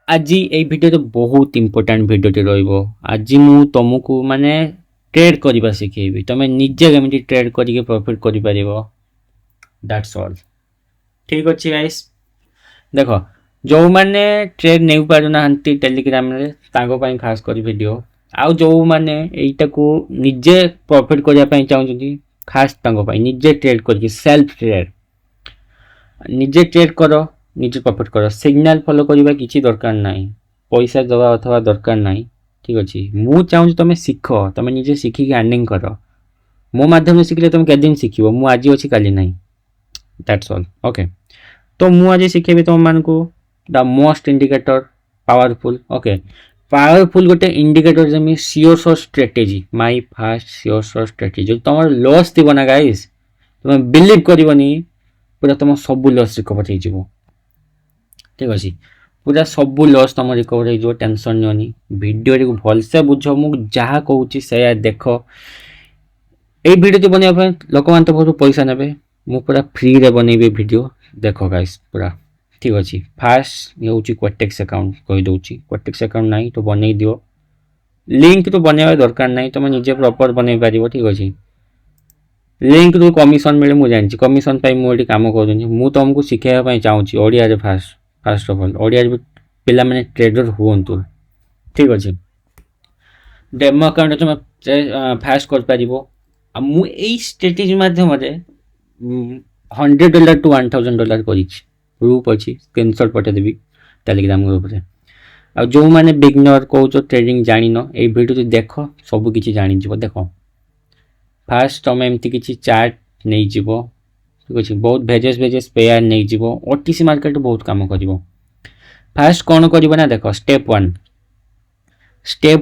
आज ये भिडियो बहुत इंपोर्टेंट भिडियोटी रज मु तुमको माने ट्रेड करवा शिखेबी तुम निजे केमी ट्रेड करके प्रॉफिट कर दैट्स ऑल। ठीक अच्छे गाइस देख जो मैंने ट्रेड नहीं पारना टेलीग्राम रे तांको पाई खास कर वीडियो आउ जो मैंने एटा को निजे प्रॉफिट करने चाहते खास तांको पाई निजे ट्रेड करके सेल्फ ट्रेड निजे ट्रेड कर निजे प्रॉफिट कर सिग्नल फॉलो करवा किसी दरकार नहीं पैसा दवा अथवा दरकार नहीं। ठीक अच्छे मु चाहूँ तुम शिख तुम निजे शिखिक अर्निंग कर मो मध्यम शिखले तुम के दिन शिख मु आज अच्छी काली ना दैट्स ऑल ओके। तो मु आज शिखेबी तुम मान को the most indicator powerful okay powerful गोटे इंडिकेटर जमी sure so strategy my fast sure so strategy तुम लॉस थी ना गाइस तुम बिलीव करनी पूरा तुम सब लॉस रिकवर हो। ठीक अच्छे पूरा सब लॉस तुम रिकवर हो टेंशन नियोनी वीडियो भलसे बुझ मु जहाँ कहूँ से देख ये वीडियो बनवाई लोक मैंने तो बहुत पैसा ने मु पूरा फ्री रे बनइबी वीडियो देख गाइस पूरा। ठीक अच्छे फास्ट ये हूँ क्वाटेक्स अकाउंट कहीदे क्वाटेक्स अकाउंट ना तो बनई दियो लिंक तो बनवा दरकार ना तुम निजे प्रॉपर बनई पार। ठीक अच्छे लिंक रू कमिशन मिले मुझे जानी कमिशन मुझे कम कर तुमको शिखाई चाहूँगी Odia fast first of all Odia पिला माने ट्रेडर हूँ। ठीक अच्छे डेमो अकाउंट तुम फास्ट कर पार मुझे स्ट्रेटेजी मध्यम $100 to $1000 कर ग्रुप अच्छी स्क्रीनशॉट पठेदेवी टेलीग्राम ग्रुप रे आ जो मैंने बिगनर कौच ट्रेडिंग जान ये वीडियो देख सब किसी जानी देख फास्ट तुम एमती किसी चार्ट नहीं जीव। ठीक अच्छे बहुत भेजेस भेजेस पेयर नहीं जीव ओटीसी मार्केट बहुत कम कर फास्ट कौन कर देख स्टेप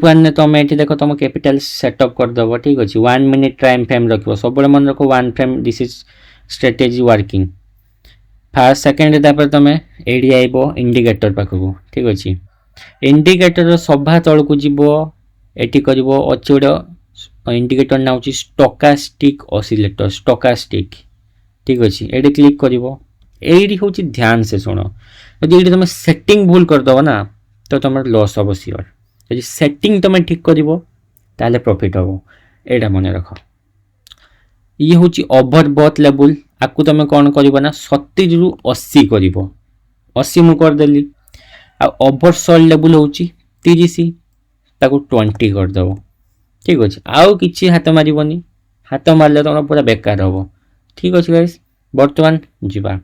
वन ने तुम ये देख तुम कैपिटल सेटअप करदेव। ठीक अच्छे 1 मिनिट टाइम फ्रेम रख सब मन रख 1 frame this is strategy working fast second तुम एडी आइब इंडिकेटर पाखक। ठीक अच्छे इंडिकेटर सभा तल को जीव एटी कर अच्छे गोटे इंडिकेटर ना हूँ स्टोकास्टिक ऑसिलेटर स्टोकास्टिक। ठीक अच्छे ये क्लिक कर ये हूँ ध्यान से शुण यदि तुम सेटिंग भूल करदेव ना तो तुम लॉस हम सियोर यदि सेटिंग तुम ठीक कर प्रॉफिट हम यहाँ मन रख। ये हूँ ओवरबॉथ लेवल आपको तुम कौन कर 70 ରୁ 80 कर 80 मु करदेली आ ओवरसोल्ड लेवल हूँ 30 ताको 20 करदेव। ठीक अच्छे आउ कि हाथ मारबनी हाथ मारे तुम पूरा बेकार हम। ठीक अच्छे गाइस बर्तमान जीवा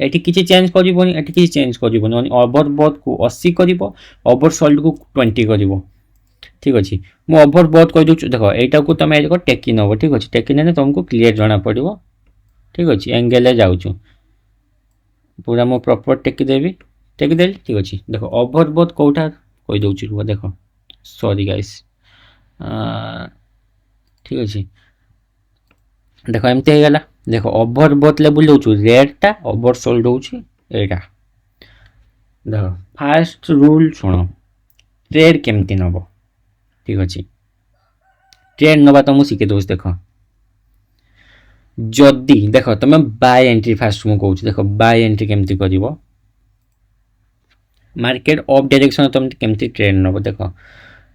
एटी किसी चेंज करबनी एटी किसी चेंज करबनी ओवरबॉथ को 80 कर ओवरसोल्ड को 20 कर। ठीक अच्छे मुझे ओवरबॉथ कह दूँ देख यहाँ को तुम टेकी नब। ठीक अच्छे टेकी ने तुमको क्लीयर जना पड़ो। ठीक अच्छे एंगेल जाऊँ पूरा मु प्रॉपर टेकीदेवी टेकीदेली। ठीक अच्छे देख ओवरबॉथ कौटा कही दूँ देख सॉरी गाइस। ठीक अच्छे देख एमती हो गला देख ओवरबॉथ लेवल हूँ रेडटा ओवरसोल्ड हूँ यहाँ देख फास्ट रूल शुण ट्रेड केमती नब। ठीक अच्छे ट्रेड नवा तुमको शिखे दूँ देख जदि देख तुम बाय एंट्री फास्ट मुझे कहूँ देख बाय एंट्री केमती कर मार्केट अप डायरेक्शन तुम केमती ट्रेड नब। देख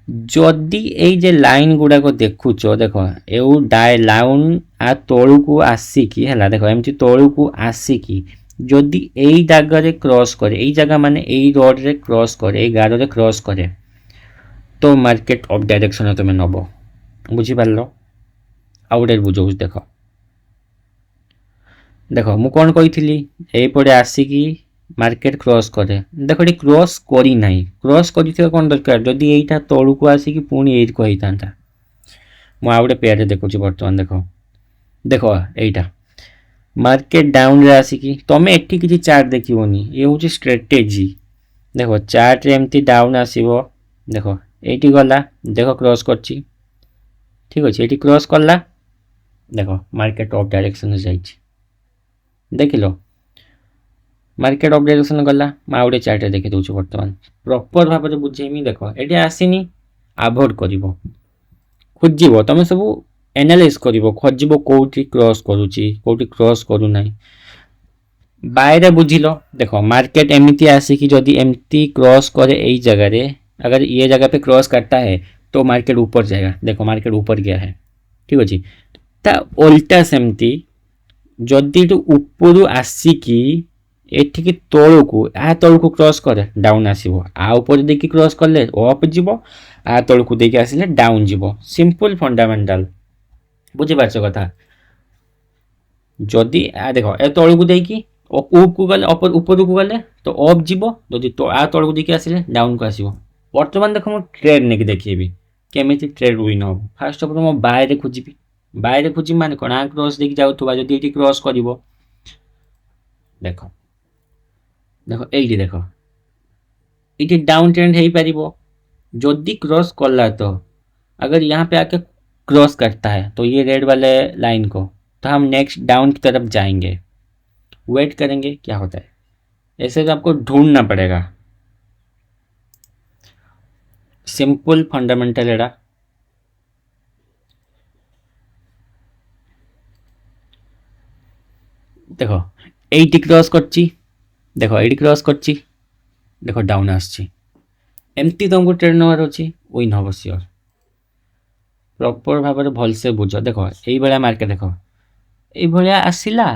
जदि ये लाइन गुड़ाक देखुच देख यू डाय लाइन आ तलू को आसिकी है देख एमती तलू को आसिकी जदि यही जगह क्रॉस करे यही जगह माने यही रोड रे क्रॉस करे यही गार रे क्रॉस करे तो मार्केट अप डायरेक्शन तुम नब। बुझीपार आउ गोटे बुझाऊ देख देख मु कौन कही यहीपटे आसिकी मार्केट क्रॉस करे देख ये क्रॉस करना क्रॉस कर कौन दरकार जदि यहीटा तलू को आसिकी पुणी यही को होता मुझे गोटे पेयर देखुची बर्तमान देख देख यहीटा मार्केट डाउन रे आसिकी तुम एटी किसी चार्ट देखनी ये हूँ स्ट्रेटेजी देख चार्ट रे एमती डाउन आसो देख ये गला देख क्रॉस कर। ठीक अच्छे ये क्रॉस कला देख मार्केट अप डायरेक्शन जाइए देख लो मार्केट अप डायरेक्शन गला मैं गोटे चार्ट देखी दूँ बर्तमान प्रॉपर भाव में बुझेमी देख ये आसनी अवॉइड कर खोज तुम सब एनालाइज कर खोज कौटी क्रॉस करुच्ची कौटी क्रॉस करूना बाय बुझिल देख मार्केट एमती आसिकी जदि एमती क्रॉस करे यही जगह रे, अगर ये जगह पे क्रॉस करता है तो मार्केट ऊपर जाएगा। देखो मार्केट ऊपर गया है, ठीक अच्छे। ता उल्टा सेमती जदि तू ऊपर आसिकी एठिकी तलू आ तलू क्रॉस करे डाउन आसो, आ ऊपर देखिए क्रॉस कले अप जीव, आ तलू देखिए आसिले डाउन जीव। सिंपल फंडामेंटाल बुझीपारछ कथा। जदि आ देख ए तलू देखिए उपको गले ऊपर को गले तो अप जीव, जदि आ तलू देखिए आसिले डाउन को आसो। बर्तमान देख मु ट्रेड नहीं देखी केमी ट्रेड विन हम। फास्ट अफ मो बाय खोजी, बाय खोजी माने कौन आ क्रॉस देखिए जाऊा जदि ये क्रॉस कर देख देख ये देख ये डाउन ट्रेंड हो पार जदि क्रॉस कला। तो अगर यहाँ पे आके क्रॉस करता है तो ये रेड वाले लाइन को, तो हम नेक्स्ट डाउन की तरफ जाएंगे, वेट करेंगे क्या होता है। ऐसे तो आपको ढूंढना पड़ेगा। सिंपल फंडामेंटल एड़ा देख ये क्रॉस करची, देख ये क्रॉस करची, देख डाउन आसची। एमती तुमको ट्रेड नवार अच्छी विन हम सियोर। प्रॉपर भाव में भलसे बुझ। देख यही भाया मार्केट देख ये आसला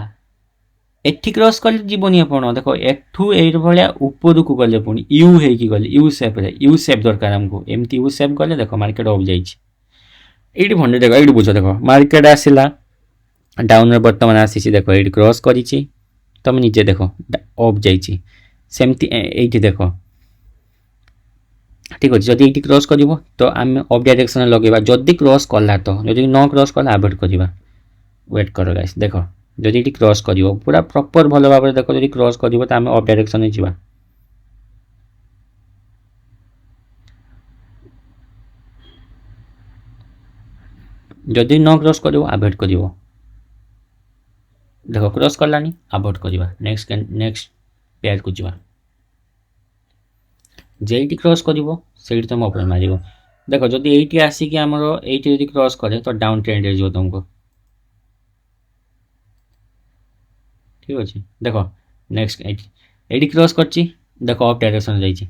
एठी क्रॉस कले जीवनी आपण। देख एठू ये ऊपर को गले पुणी यू होगी गले यू सेप्रे, यू सेप दरकार आमको। एमती यू सेप गले देख मार्केट अफ जाइए भंडे। देख ये बुझ, देख मार्केट आसला डाउन में बर्तमान आसी, देख ये क्रॉस करी तुम निजे देख अफ जाइए सेमती ये देख, ठीक अच्छे। जदि ये क्रॉस कर तो आम अफ डायरेक्शन लगेगा। जदि क्रॉस कला तो, जदि न क्रॉस कला अवॉइड करवा। वेट कर गाइस, देख जदि ये क्रॉस कर पूरा प्रॉपर भल भाव में देख, जदि क्रॉस कर तो आम अफ डायरेक्शन में जावा। जदि न क्रॉस कर अवॉइड कर देख क्रॉस कलानी अवॉइड करवा। नेक्स्ट नेक्स्ट पेयर को जावा। जेटी क्रॉस कर तुम ओपन मार। देख जदि ये आसिक आमर ये क्रॉस करे तो डाउन ट्रेंड हो तुमको, ठीक अच्छे। देख नेक्स्ट ये क्रॉस कर देख अफ डायरेक्शन जाइए।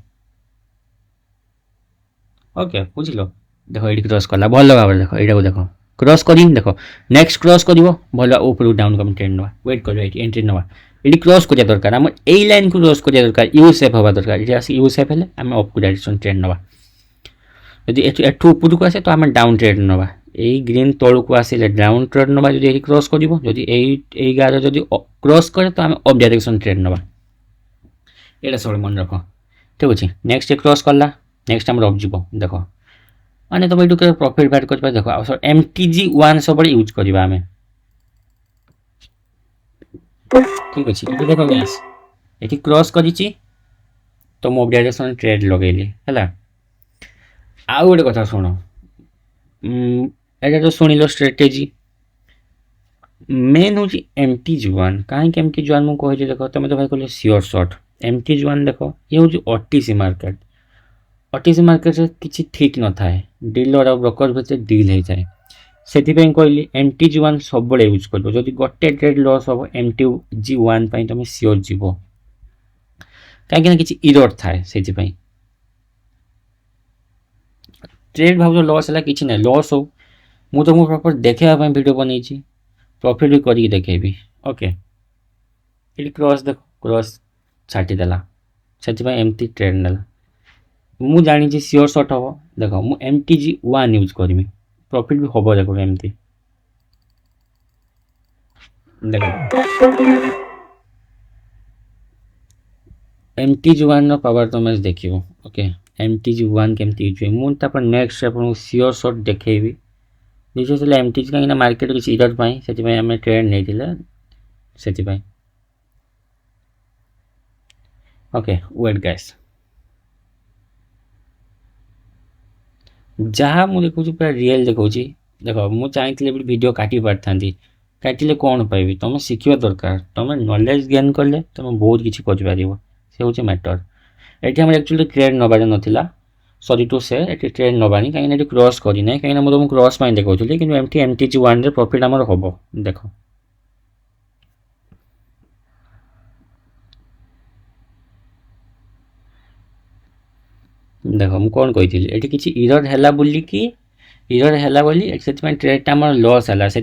ओके बुझल, देख ये क्रॉस कला भल भाव देख यहाँ देख क्रॉस कर देख नेक्स्ट क्रॉस कर भल ऊपर डाउन कम ट्रेंड नवा। वेट कर एंट्री नवा। ये क्रॉस करा दरकार आम यही लाइन को क्रॉस करा दरकार। यू सेप हवा दरकार। ये आस यू सेप हेले आम अप को डायरेक्शन ट्रेंड नवा। जदि एठू ऊपर को आसे तो आम डाउन ट्रेंड नवा। यही ग्रीन तलू को आसिले डाउन ट्रेंड नवा। जदि ये क्रॉस कर जदि गार जदि क्रॉस करे तो आम अप डायरेक्शन ट्रेंड नवा। ये सब मन रख, ठीक अच्छे। नेक्स्ट क्रॉस कला नेक्स्ट आम अफ जीव। देख माने तुम ये प्रॉफिट बैट कर देख MTG1 सब यूज करवा आम, ठीक अच्छे। ये देख गैस ये क्रॉस करी तो मो डायरेक्शन ट्रेड लगेली है। आउ गोटे कथा शुण, ये तो शुणिल स्ट्रेटेजी मेन हूँ MTG1। कहीं MTG1 मुझे देख तुम तो भाई कहले सियोर शॉट। MTG1 देख ये हूँ OTC मार्केट। OTC मार्केट से किसी ठीक न थाए, डीलर और ब्रोकर भीतर डील होता है। से कहली MTG1 सब यूज कर। जदि गोटे ट्रेड लॉस हम MTG1 तुम सियोर जीव, कहीं किसी इरर थाए से ट्रेड भाव लॉस है कि ना लॉस हो मु तुमको प्रॉपर देखापी वीडियो बनई प्रॉफिट भी करके देखेबी। ओके ये क्रॉस देख क्रॉस छाटिदेला से एमती ट्रेड नेला। मु जानी सियोर शॉट हम। देख मु MTG1 यूज करमी प्रॉफिट भी हम। देख एमती देख MTG1 पावर तुम देख। ओके MTG1 केमती यूज हुए मुझे नेक्स्ट आपको सियोर शॉट देखेबी। विशेष MTG कहीं मार्केट किसी इरर से आम ट्रेड नहीं से। ओके वेट गाइस, जहाँ मुझे देखा पूरा रियल देखा। देख मुझे चाहिए वीडियो काटी पारि काटिले कौन पाइबी तुम शिखा दरकार। तुम नॉलेज गेन कले तुम बहुत किसी कर से हूँ मैटर। ये आम एक्चुअली ट्रेड नबार नाला सरी टू से ये ट्रेड नबानी कहीं क्रॉस करना कहीं तुमको क्रॉस देखी कि एमती MTG1 प्रॉफिट आमर हम। देख देख मुझे कौन कही ये किसी इरर है बोलिकी इरर है बोली से ट्रेडटा आम लस है से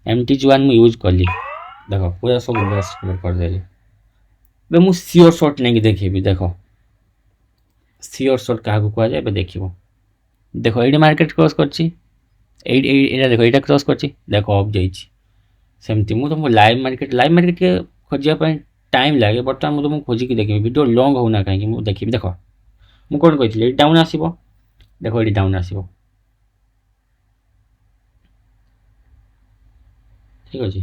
MT1 मुझे यूज कली देख पूरा सब लस करदेली मुझे सियोर सर्ट नहीं देखी देख सियोर सर्ट क्या कहुए देख देख ये मार्केट क्रॉस कर देख ये क्रॉस कर देख अफ जामती मुझे तुमको लाइव मार्केट के खोजापी टाइम लगे बर्तमान मुझे तुमको खोजिकी देखी वीडियो लंग होना कहीं मुझे देखी देख मुझे कौन कही डाउन आसो देख ये डाउन आसो ठीक अच्छे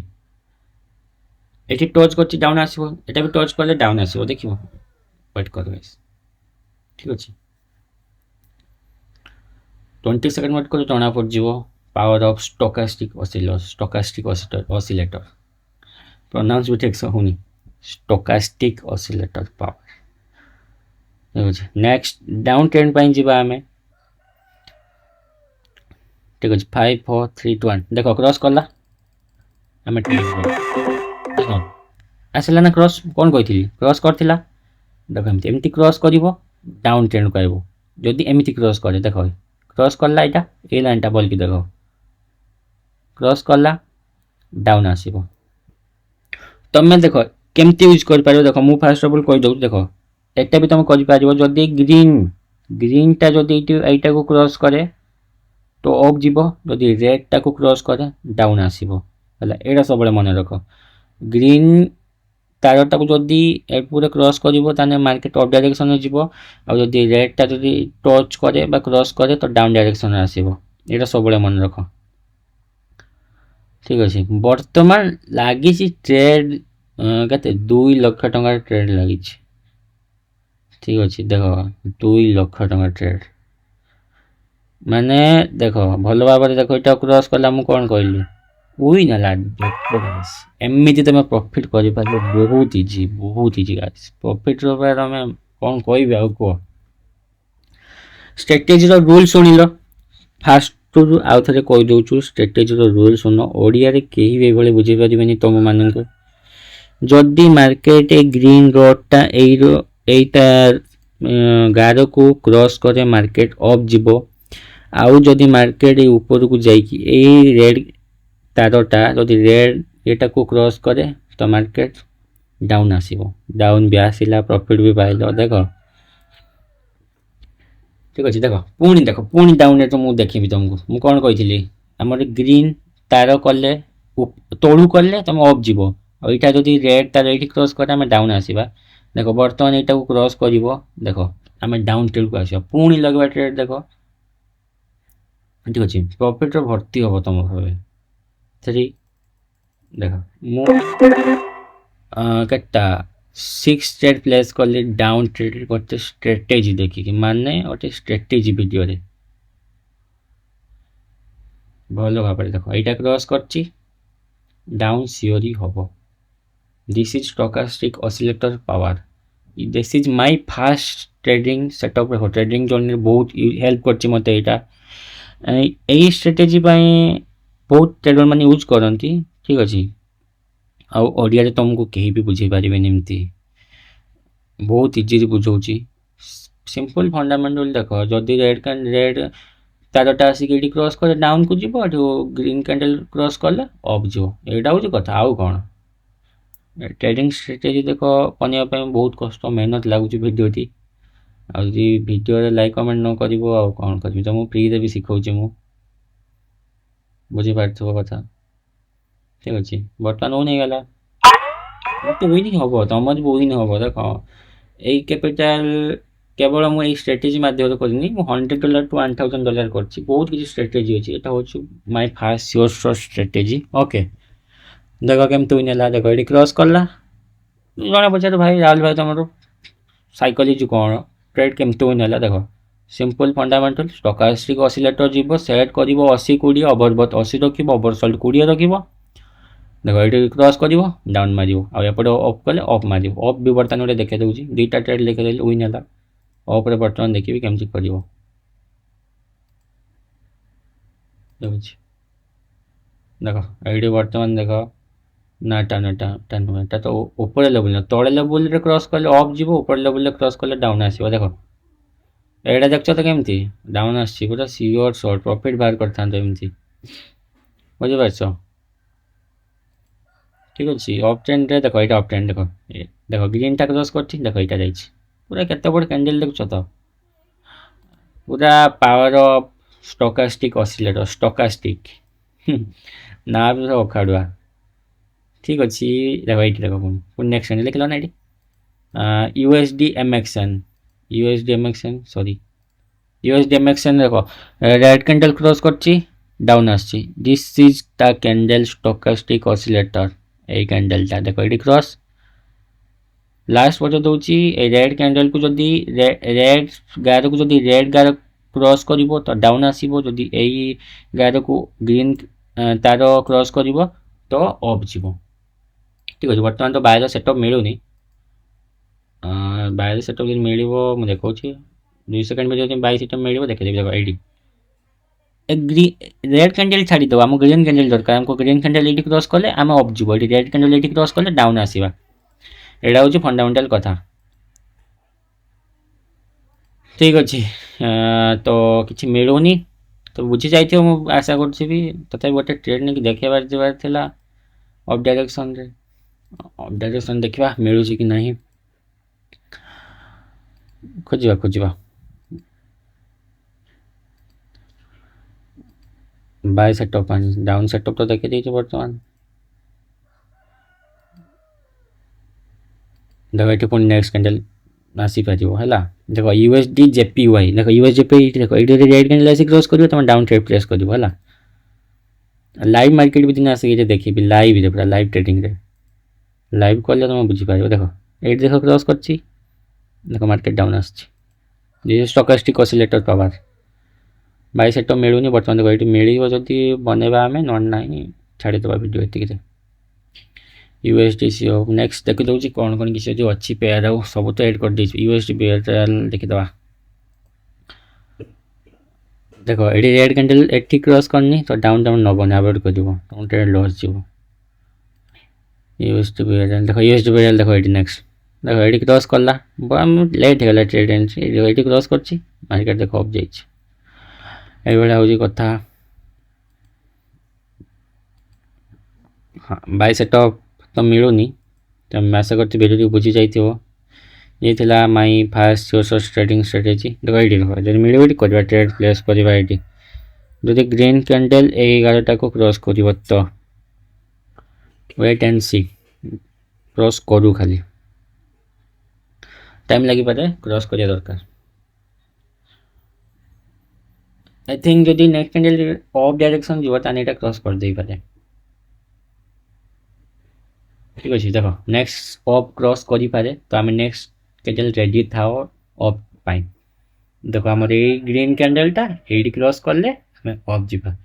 ये टच कर डाउन आसो ये भी टच कले डाउन आसो देख वेट कर ठीक अच्छे 20 सेकेंड वेट कर जना पड़ज power of stochastic oscillator pronounce भी ठीक से होनी stochastic oscillator power next down trend पर जावा आम ठीक अच्छे 5 4 3 2 1 देख क्रॉस कला आम देख आसला ना क्रॉस कौन कही क्रॉस करथिला देख एमती क्रॉस कर डाउन ट्रेंड कर जदि एमती क्रॉस करे देख क्रॉस कला यहाँ ये लाइनटा बोल देख क्रॉस कला डाउन आसो तुम्हें देख केमती यूज कर पार देख मुझे फास्ट अफ अल कहीदे देख एटा भी तुम कर जदि ग्रीनटा जदि यहीटा को क्रॉस करे तो अफ जीव जदि रेडटा को क्रॉस करे डाउन आसो है यहाँ सब मन रख ग्रीन तारटा को जदि पूरे क्रॉस कर मार्केट अफ डायरेक्शन जीव आदि रेडटा जदि टच करे क्रॉस करे तो डाउन डायरेक्शन आसो यहाँ सब मन रख ठीक अच्छे बर्तमान लगी ट्रेड के 2 लाख टंका ट्रेड लगी ठीक अच्छे देख 2 लाख टंका ट्रेड माने देख भल भाव देख ये क्रॉस कला मुझे कौन कहली विन है एमती तुम प्रॉफिट कर बहुत इजी प्रॉफिट तुम कौन कह कह स्ट्रेटेजी रूल शुणिल फास्ट आउ थे कहीदे स्ट्रेटेजी रूल शुण ओडिया कहीं भी ये बुझीपारे तुम मान जदि मार्केट ग्रीन रोडटा यहीटा गार को क्रॉस करे मार्केट अफ जीव आउ जदि मार्केट ऊपर को जाइए रेड तारटा जदि रेड एटा को क्रॉस करे तो मार्केट डाउन आसो डाउन भी आसला प्रॉफिट भी पाइल देख ठीक अच्छे देख पुणी डाउन तो मुझे देखी तुमको मुझे कौन कही आम ग्रीन तार कले तलू कले तुम अफ जीव यहाँ जदि रेड तार ये क्रॉस करे आम डाउन आसवा देख बर्तमान यहाँ को क्रॉस कर देख आम डाउन ट्रेड को आसवा पुणी लगे ट्रेड देख ठीक अच्छे प्रॉफिट भर्ती हम तुम भाव 3 देख मुटा 6 ट्रेड प्लेस कले डाउन ट्रेड गोटे स्ट्रेटेजी देखिए माने गोटे स्ट्रेटेजी वीडियो रे भल भाव देख यहाँ क्रॉस कर डाउन सियोरी हम this is stochastic oscillator power this is my fast trading setup trading journey बहुत हेल्प कर मत यही स्ट्रेटेजी बहुत ट्रेडर मैंने यूज करती ठीक अच्छे आडिया तुमको कहीं भी बुझे पारे एमती बहुत इजी बुझाऊँ सिंपल फंडामेंटल देख जदि रेड तारटा आसिक क्रॉस करे डाउन को जीव ग्रीन कैंडल क्रॉस कले अफ जीव यहाँ हूँ कथा आउ कौन ट्रेडिंग स्ट्रेटेजी देख करने बहुत कष्ट मेहनत लगुच भिडटी भिडियो लाइक कमेंट न कर कौन करी तो मुझे फ्री भी शिखाऊँ मुझे बुझीपार कथा ठीक अच्छे बर्तमान वो नहीं गला मत विन हम तुम भी विन हम देख यही कैपिटाल केवल मुझे स्ट्रेटेजी मध्यम करनी $100 to $1000 कर बहुत किसी स्ट्रेटेजी अच्छी यहाँ हूँ my fast sure strategy okay देख केमती विन है देख ये क्रॉस कला जड़े पचार भाई राहुल भाई तुम साइकोलॉजी कौन ट्रेड केमती विन है देख सिंपल फंडामेंटल स्टोकास्टिक ऑसिलेटर जीव सेट कर 80 20 ओवरबॉट 80 रख ओवरसोल्ड 20 रख देख ये क्रॉस कर डाउन मार आउटे अफ कले अफ मार अफ भी बर्तमान गोटे देखे दूसरी 2टा ट्रेड देखे विन है अफ्रे बर्तमान देखिए केमती कर देख ये बर्तमान देख नाटा नाटा टाटा तो ऊपर लेवल तले लेवल क्रॉस कले अफ जीव ऊपर लेवल क्रॉस कले डाउन आसो देख ଏଇଟା ଦେଖୁଛ ତ କେମିତି ଡାଉନ୍ ଆସିଛି, ପୁରା ସିଓର ସର୍ଟ ପ୍ରଫିଟ୍ ବାହାର କରିଥାନ୍ତ ଏମିତି, ବୁଝିପାରୁଛ? ଠିକ୍ ଅଛି। ଅପ୍ ଟ୍ରେଣ୍ଡରେ ଦେଖ, ଏଇଟା ଅପ୍ ଟ୍ରେଣ୍ଡ ଦେଖ, ଦେଖ ଗ୍ରୀନଟା କ୍ରସ୍ କରିଛି, ଦେଖ ଏଇଟା ଯାଇଛି, ପୁରା କେତେ ବଡ଼ କ୍ୟାଣ୍ଡେଲ ଦେଖୁଛ ତ, ପୁରା ପାୱାର ଅଫ୍ ଷ୍ଟୋକାଷ୍ଟିକ୍ ଅସିଲେଟର, ଷ୍ଟୋକାଷ୍ଟିକ୍ ନା ବି ସବୁ ଅଖାଡ଼ୁଆ। ଠିକ୍ ଅଛି, ଦେଖ ଏଇଠି ଦେଖ, ପୁଣି ନେକ୍ସଟ କ୍ୟାଣ୍ଡେଲ ଦେଖିଲ ନା ଏଇଠି USD MXN, USD MXN sorry USD MXN देखो रेड कैंडल क्रॉस करछि डाउन आछि, this is the candle stochastic oscillator, ए कैंडलटा देखो एडी क्रॉस लास्ट पॉइंट दउछि ए रेड कैंडल को जदी रेड गार को जदी रेड गार क्रॉस करिवो तो डाउन आसीबो, जदी एई गार को ग्रीन तार क्रॉस करिवो तो अप जीवो। ठीक अछि, वर्तमान तो बायर सेटअप मिलुनी, बायर सेटअप जब मिल देखा 2 सेकंड में जो बाय सेटअप मिल देखे देखो एडी रेड कैंडल छाड़ीदेव, आम ग्रीन कैंडल दरकार, आमको ग्रीन कैंडल ये क्रॉस कले आम अप जीव, ये रेड कैंडल ये क्रॉस कले डाउन आसवा, यहाँ हूँ फंडामेंटाल कथा। ठीक अच्छे, तो किसी मिलूनी तो बुझी जाइए, मुझे आशा करी तथा गोटे ट्रेड नहीं देखार जबार अफ डायरेक्शन रे, अफ डायरेक्शन देखा मिलूँ कि नहीं खोजा खोजा बाय सेटअप डाउन सेटअप तो देखी देती बर्तमान, देखो ये पुणी नेक्स्ट कैंडल आसी पार है, देखो यूएसडी जेपीवाई देखो यूएसजेपी देखो ये रेड कैंडल आसी क्रॉस कर तुम डाउन ट्रेड प्लेस कर है, लाइव मार्केट भी दिन आसिक देखी लाइव पूरा लाइव ट्रेडिंग रे लाइव कले तुम बुझीपार, देखो ये देख क्रॉस कर देखो मार्केट डाउन आसची, stochastic oscillator power buy setup मिलूनी बर्तमान, देखो ये मिल जदि बनवा आम ना छाड़ीदे वीडियो ये यूएसडी नेक्स्ट देखी दूसरी कौन कौन किसी जो अच्छी पेयर हो सब तो ऐड कर दी, यूएसडी पेयर देखीदे देखो ये रेड कैंडल एटी क्रॉस करनी तो डाउन डाउन नबनी अवॉइड कर तुम ट्रेड लॉस जीव। यूएसडी पेयर देखो यूएसडी पेयर देखो ये नेक्स्ट देखो ये क्रॉस कला लेट होगा ट्रेड ये क्रॉस कर मार्केट देखो अप जाइए हूँ कथा। हाँ बाय सेटअप तो मिलूनी, तो आशा करती वीडियो बुझी जाइए, ये थिला my fast source trading strategy. देखो ये देखो जब मिले करवा ट्रेड प्लेस करवा ये जब ग्रीन कैंडल 11टा को क्रॉस कर तो वेट एंड सी क्रॉस करू, खाली टाइम लगी पारे क्रॉस करिया दरकार। आई थिंक जदि नेक्स्ट कैंडल अप डायरेक्शन जीव ताने एटा क्रॉस कर दे पारे। ठीक अच्छे, देखो नेक्स्ट अप क्रॉस करि पारे तो आम नेक्स्ट कैंडल रेडी था अप पाई, देखो आम ग्रीन कैंडलटा ये क्रॉस कले अप जीवा,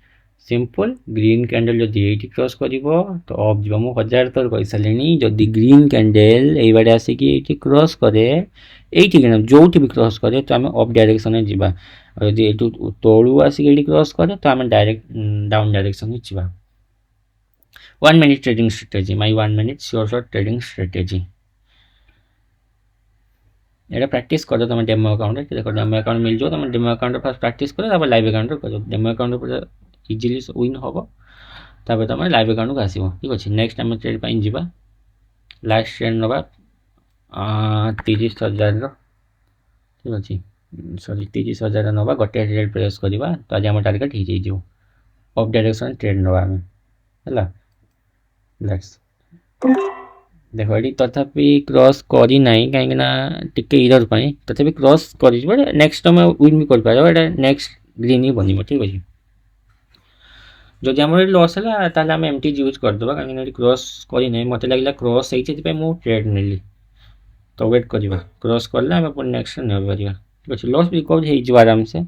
सिंपल ग्रीन कैंडल जदि ये क्रॉस कर तो अप जीवा। मु 1000 थर कही सारे जदि ग्रीन कैंडल ये बारे आसिक ये क्रॉस करे ये जो भी क्रॉस करे तो आम अप डायरेक्शन जीवा, जदि ये तलू आसिक ये क्रॉस करे तो आम डायरेक्ट डाउन डायरेक्शन जीवा। 1 minute trading strategy, my 1 minute sure shot trading strategy, ये प्रैक्टिस कर तुम डेमो अकाउंट देखो डेमो अकाउंट मिल जाओ, तुम डेमो अकाउंट फास्ट प्रैक्टिस कर लाइव अकाउंट कर डेमो अकाउंट पूरा इजिली विन हम, तापर तुम लाइव अकाउंट को आसो। ठीक अच्छे, नेक्स्ट आम ट्रेड पर जावा, लास्ट ट्रेड नवा 30,000। ठीक अच्छे, सॉरी 30,000 नवा गोटे ट्रेड प्लेस करवा, तो आज आम टार्गेट हो जाइए अप डायरेक्शन ट्रेड नवा आम है। देखो ये तथापि क्रॉस करी नहीं कहीं टिके इरर पाई तथापि क्रॉस कर नेक्स्ट टाइम विन भी कर नेक्स्ट ग्रीन ही बन। ठीक अच्छे, जदि आम लॉस है आम एमटी यूज करदे कहीं क्रॉस करी नहीं, मत लगे क्रॉस होती मुझे ट्रेड नेली, तो वेट करवा क्रॉस कले आम पुणी नेक्स्ट नहीं पार। ठीक अच्छे, लॉस रिकवर हो आराम से,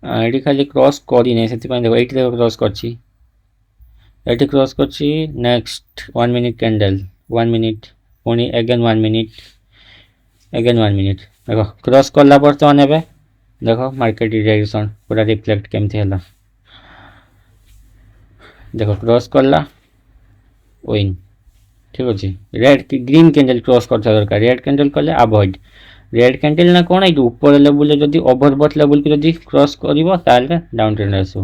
ये खाली क्रॉस करी नहीं से देखो ये देखो क्रॉस कर ये क्रॉस कर नेक्स्ट 1 मिनिट कैंडल 1 मिनिट पुणी अगेन 1 मिनिट अगेन 1 मिनिट देखो क्रॉस कला बर्तमान एवं देखो मार्केट डायरेक्शन पूरा रिफ्लेक्ट केमती है, देखो क्रॉस कला विन। ठीक अच्छे, रेड ग्रीन कैंडल क्रॉस कर दरकार, रेड कैंडल कले अवॉइड, ରେଡ୍ କ୍ୟାଣ୍ଡେଲ୍ ନା କ'ଣ ଏଇଠି ଉପର ଲେବୁଲ୍ରେ ଯଦି ଓଭରବଟ୍ ଲେବୁଲ୍କୁ ଯଦି କ୍ରସ୍ କରିବ ତାହେଲେ ଡାଉନ୍ ଟ୍ରେଣ୍ଡ ଆସିବ।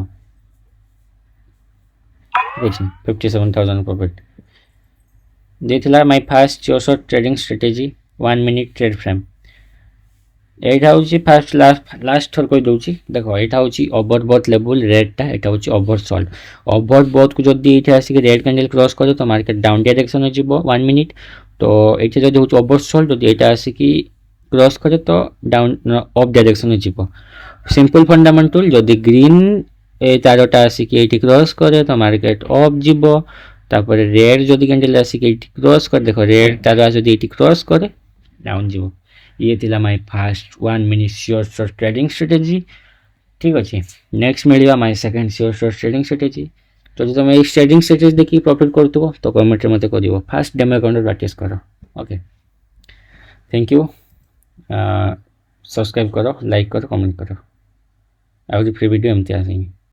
ଠିକ୍ ଅଛି 57,000 ପ୍ରଫିଟ୍ ଦେଇଥିଲା। My fast sure short trading strategy 1 minute trade frame. এইটা হচ্ছে ফার্স্ট লাস্ট থর কই দଉଛି দেখো এইটা হচ্ছে ওভরবট লেভেল রেডটা এটা হচ্ছে ওভরসল্ট ওভরবট কু যদি এইটা আসিকি রেড ক্যান্ডেল ক্রস করে তো মার্কেট ডাউন ডাইরেকশন যাব 1 মিনিট তো এইটা যদি হচ্ছে ওভরসল্ট যদি এইটা আসিকি ক্রস করে তো ডাউন অফ ডাইরেকশন যাব সিম্পল ফন্ডামেন্টাল যদি গ্রিন এই তারটা আসিকি এইটি ক্রস করে তো মার্কেট অফ যাব তারপরে রেড যদি ক্যান্ডেল আসিকি এইটি ক্রস করে দেখো রেড তার যদি এইটি ক্রস করে ডাউন যাব। ये थिला my fast 1 minute sure short trading strategy. ठीक अच्छे नेक्स्ट मिलवा my second sure short trading strategy. तो जो तुम ट्रेडिंग स्ट्रेटेजी देखिए प्रॉफिट करथबो तो कमेंट रे मते करिवो फास्ट डेमो अकाउंट प्रैक्टिस करो। ओके थैंक यू सब्सक्राइब करो लाइक करो कमेंट करो आउ फ्री वीडियो एमती आसेंगे।